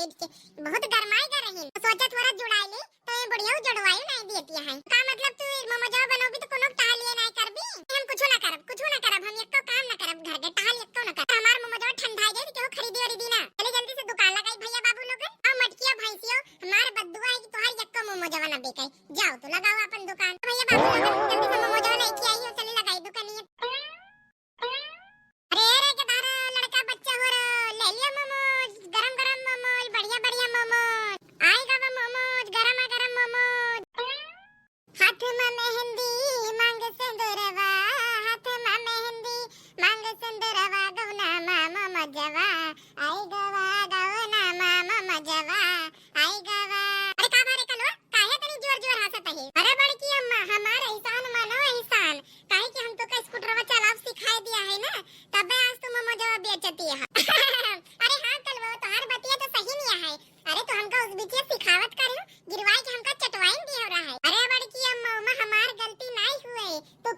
बैठ के बहुत गरमाई कर रही तो सोचा थोड़ा जुड़ाई ले तो ये बढ़िया जुड़वाई नहीं देती है का मतलब तू मोमोज बनोगी तो कोनो टाल ये नहीं करबी हम कुछ ना करब हम एको काम ना करब घर के टाल एको ना कर हमार मोमोज ठंडा जाए तो खरीदी और दी ना चले जल्दी से दुकान लगाई भैया बाबू लोग आ मटकिया भैंसियो हमार बद्दुआ है कि तोहार एको मोमोज ना बेकाई जाओ तो लगाओ अपन दुकान भैया बाबू लोग जल्दी से मोमोज नहीं की आई हो चले लगाई दुकानिया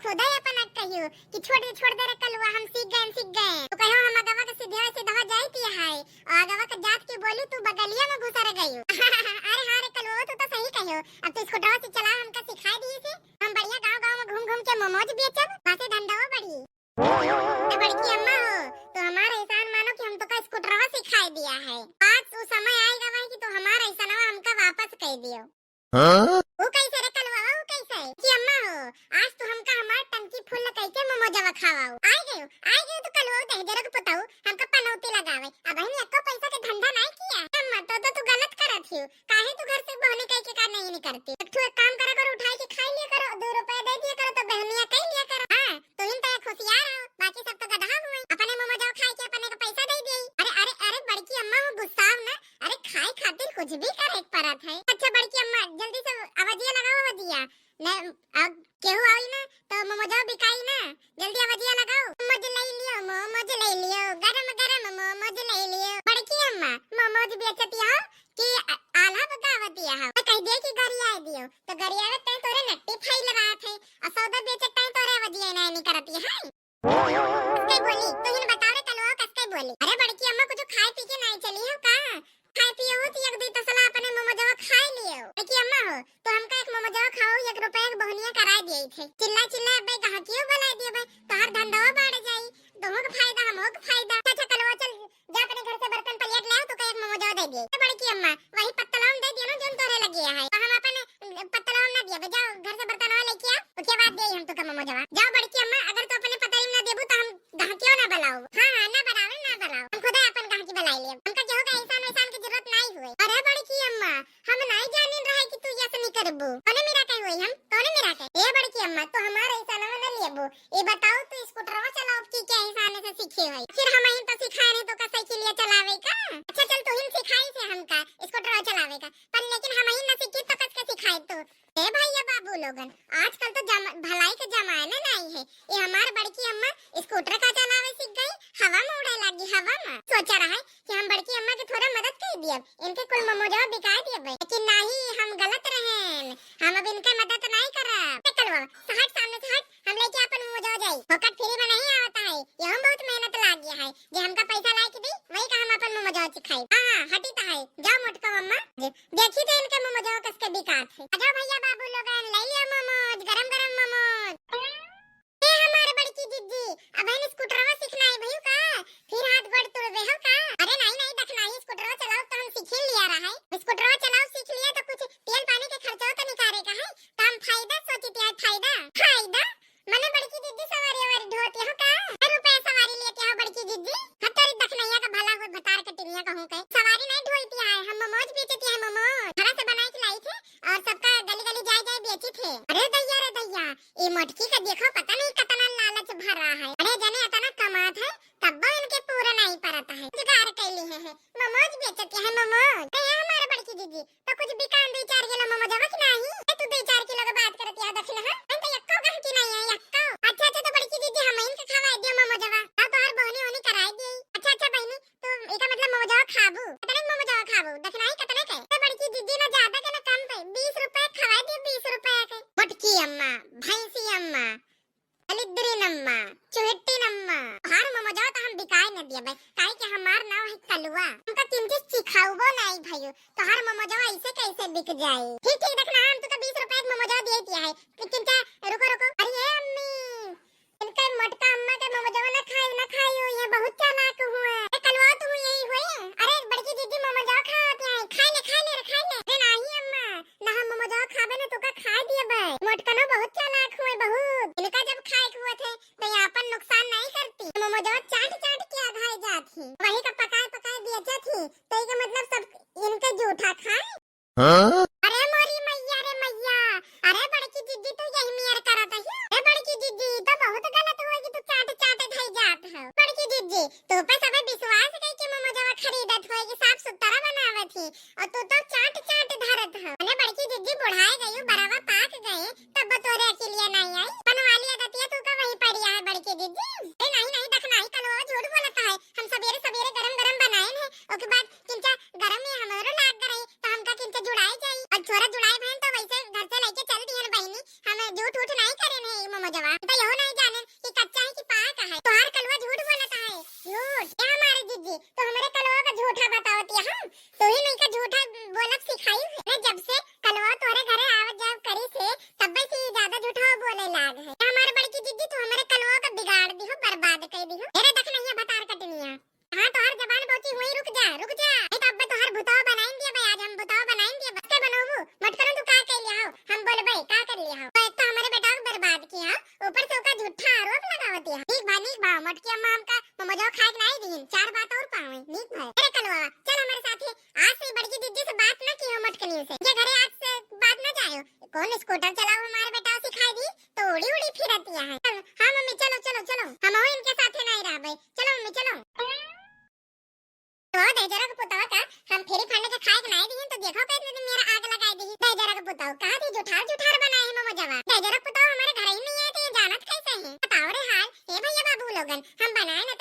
कि छोड़ दे रे कलवा हम सीख गए तो कहो हम अगवा के सीधे से दवा जाईती है और अगवा के जात के बोली तू बगलिया में घुसा रह गई अरे हां रे कलवा तू तो सही कहो अब तो इसको डवा से चला हमका सिखा दिए से हम बढ़िया गांव-गांव में घूम-घूम के मोमोज बेचब बासे धंधा बढ़ी तो बड़की अम्मा हो तो हमारा एहसान मानो कि हम तो का स्कूटरवा सिखा दिया है आज वो समय आएगा भाई कि तो हमारा एहसानवा हमका वापस कर दियो हां वो कैसे रे कलवा वो कैसे कि अम्मा हो आज तो हमका हमार टंकी फुल कैसे मोमोजवा खावाओ आई गयो तो कलवा दे जरा को बताओ हमका पनौती लगावे अब हम एको पैसा के धंधा नहीं किया अम्मा तो तू गलत करत हियो काहे तू घर से बहने कह के का नहीं करती तू एक काम करा कर उठाई के खा लिया करो 2 रुपए दे दिया करो तो बहनिया कह लिया करो हां तो इन तो खुशियार हो बाकी सब तो गधा हुए अपने मोमोजवा खाए के अपने का पैसा दे दे अरे बड़की अम्मा हो गुस्सा ना अरे खाए खातिर कुछ भी करे परत है अच्छा बड़की अम्मा जल्दी से आवाजिया लगाओ आवाजिया ने अब केहू आई ना तो मोमोज बिकाई ना जल्दी आवाजिया लगाओ मोमोज ले लियो गरम गरम मोमोज ले लियो बड़की अम्मा मोमोज बेचती हो कि आला बगावती हो कह दे कि गरिया दियो तो गरिया में तोरे नट्टी फाइल रहा थे और सौदा बेचत तोरे आवाजिया नहीं करती है कई बोली तो इन बताओ रे कलवा कसके बोली अरे बड़की अम्मा कुछ खाए पी के नहीं चली हो का खाए पिए हो तो एक दी तसला अपने मोमोजवा खा लियो बड़की अम्मा हो तो हमका एक मोमोजवा खाओ 1 रुपए के बहनिया करा दिए थे चिल्ला बे गहकियो बुला दिए बे तोहर धंधावा बढ़ जाई दोनों का फायदा हमो का फायदा अच्छा कलवा चल जा अपने घर से बर्तन प्लेट ले आओ तो एक मोमोजवा दे दिए बड़की अम्मा वही पत्तलाम दे दियो ना जोन तोरे लगी है तो हम अपने पत्तलाम ना दिए जाओ घर से बर्तन ले के आओ उसके बाद दे हम तो का मोमोजवा जाओ बड़की अम्मा अगर तो अपने पतरी ना देबू तो हम गहकियो ना बुलाओ हां ना बुलाओ हम खुद अपन गहकी बुला लिए हमका जो का इंसान की जरूरत नहीं हुई अरे बड़की अम्मा हम नहीं जानिन रहे कि तू ऐसे नहीं करबू तूने मेरा कह हुई हम तूने मेरा कह ए बड़की अम्मा तो हमारा ऐसा ना लेबू ये बताओ तू स्कूटरवा चलाओ की क्या इंसान से सीखे हुई फिर हम ही तो सिखाए नहीं तो का साइकिल चलावे का अच्छा चल तू ही सिखाई से हमका स्कूटरवा चलावे का पर लेकिन हम ही ना सीखे तो कस के सिखाए तो ए भैया बाबू लोगन आजकल तो भलाई का जमाना नहीं है ये हमार बड़की अम्मा स्कूटर का चलावे सीख गई हवा में उड़े लगी हवा में सोचा रहा है कि हम बड़की अम्मा के थोड़ा मदद कर दिए इनके कुल मोमोजवा बिका दिए लेकिन नहीं हम गलत रहे हम अब इनका मदद नहीं करब चलवा हट सामने से हट हम लेके अपन मोमोजवा जाई फोकट फ्री में नहीं आता है ये हम बहुत मेहनत लागी है जे हमका पैसा ला के दी वही का हम अपन मोमोजवा सिखाई हां हटी ता है जाओ मोटका अम्मा देखी तो इनके मोमोजवा कस के बिकात है आजा भैया बाबू लोगन ले लियो मोमोज गरम गरम मोमोज ए हमारे बड़की जिज्जी अब इन स्कूटरवा सीखना है भैया का फिर हाथ गोड़ तोड़बे हो का अरे नहीं देखना है स्कूटरवा चलाओ तो हम सीख लिया रहा है स्कूटरवा चलाओ सीख लिया तो कुछ तेल पानी के खर्चा तो निकाले का है तो हम फायदा सोचते हैं फायदा मने बड़की जिज्जी सवारी वारी ढोती हो का रुपए सवारी लेते हो बड़की जिज्जी हतरी दखनैया का भला हो भतार के टिनिया कहूं के सवारी नहीं ढोती है हम मोमोज बेचती है मोमोज घर से बनाई के लाई थे और सबका गली जाए बेची थे अरे दैया ये मटकी का देखो पता नहीं कितना लालच भर रहा है अरे जने इतना कमात है तब इनके पूरा नहीं परता है जुगाड़ कैली है मोमोज बेचती है मोमोज ए हमारे बड़की दीदी तो कुछ बिकान 2-4 किलो मोमोज आवा कि नहीं तू 2-4 किलो का बात करती है दखना है हम तो यक्को कहती नहीं है यक्को अच्छा तो बड़की दीदी हम इनके खवा दियो मोमोज आवा अब तो हर बहनी होनी कराई दी अच्छा बहनी तो एका मतलब मोमोज आवा खाबू कितने मोमोज आवा खाबू दखना है कितने के तो बड़की दीदी ना ज्यादा के ना कम पे 20 रुपए खवा दियो 20 रुपए के मटकी अम्मा भैंसी अम्मा चली सिद्धरी नम्मा चुहट्टी नम्मा हार मम जाओ तो हम बिकाय न दिया भाई काहे कि हमार नाम है कलवा हमका किन चीज सिखाऊबो नहीं भाई तो हार मम जाओ ऐसे कैसे बिक जाए ठीक ठीक देखना हम तो 20 रुपए मम जाओ दे दिया है लेकिन क्या रुको रुको अरे अम्मी इनका मटका अम्मा के मम जाओ ना खाई हो ये बहुत चालाक हुआ है कलवा तुम यही हुई अरे बड़की दीदी मम जाओ खाते हैं खा ले अरे नहीं अम्मा ना हम मम जाओ खाबे ना तो का खा दिया भाई मटका ना बहुत चालाक हुए बहुत इनका जब खाए हुए थे तो यहाँ पर नुकसान नहीं करती मम जाओ चाट चाट के आघाई जाती वही का पकाए पकाए बेचा थी तो इसका मतलब सब इनका जूठा खाए अरे मोरी मैया अरे बड़की दीदी तो यही मेयर करत है अरे बड़की दीदी तो बहुत गलत होगी तू चाट चाट खाई जात है बड़की दीदी तो पे सब विश्वास कई के मम जाओ खरीदत होगी साफ सुथरा बनावत थी और तू तो चाट चाट धरत है अरे बड़की दीदी बुढ़ाए गई बराबर पाक गए तब तोरे अकेलिया नहीं आई बनवाली आदतिया तू का वही पड़ी है बड़की दीदी ए नहीं देखना ही कल वो झूठ बोलता है हम सवेरे सवेरे गरम गरम बनाए हैं उसके बाद किंचा गरम में हमरो लाग गई तो हमका किंचा जुड़ाई जाई और छोरा जुड़ाई बहन तो वैसे घर से लेके चल दी है बहनी हम झूठ उठ नहीं करे नहीं मम जवा तो यहो नहीं जाने कि कच्चा है कि पाक है तो हर कलवा झूठ बोलता है झूठ ये हमारे दीदी तो हमारे कलवा का झूठा बतावती है हम तो ही नहीं का झूठा बोलब सिखाई है जब से कलवा तोरे घरे आवत जाव करी से तब से ज्यादा झूठा बोले लाग है हमारे बड़की दीदी तो हमारे कलवा का बिगाड़ दी हो बर्बाद कर दी हो मेरे देख नहीं है बतार कटनिया हां तो हर जबान बोची हुई रुक जा नहीं तो अब तो हर भुताव बनाएंगे भाई आज हम भुताव बनाएंगे बस के बनाओ मत करो तू का कर लिया हो हम बोले भाई का कर लिया हो तो हमारे बेटा को बर्बाद किया ऊपर से उसका झूठा आरोप लगावती है ठीक भाई मत की अम्मा हमका ममजो खाए नहीं दी चार बात और पावे नीक भाई अरे कलवा चल हमारे साथ आज से बड़की दीदी से बात ना की हो मटकनी से ये घरे आज से बात ना जायो कौन स्कूटर चलाओ हमारे बेटा को सिखाई दी तो उड़ी उड़ी फिरती है हां मम्मी चलो हम हो इनके साथ नहीं रह भाई चलो मम्मी चलो तो जरा का पुतावा का हम फेरी फाड़ने के खाए नहीं दी तो देखो कैसे दिन मेरा आग लगाई दी जरा का पुतावा कहां थी जुठार बनाए हैं मम्मा जवा जरा पुतावा हमारे घर ही नहीं है तो ये जानत कैसे है बताओ रे हाल ए भैया बाबू लोगन हम बनाए ना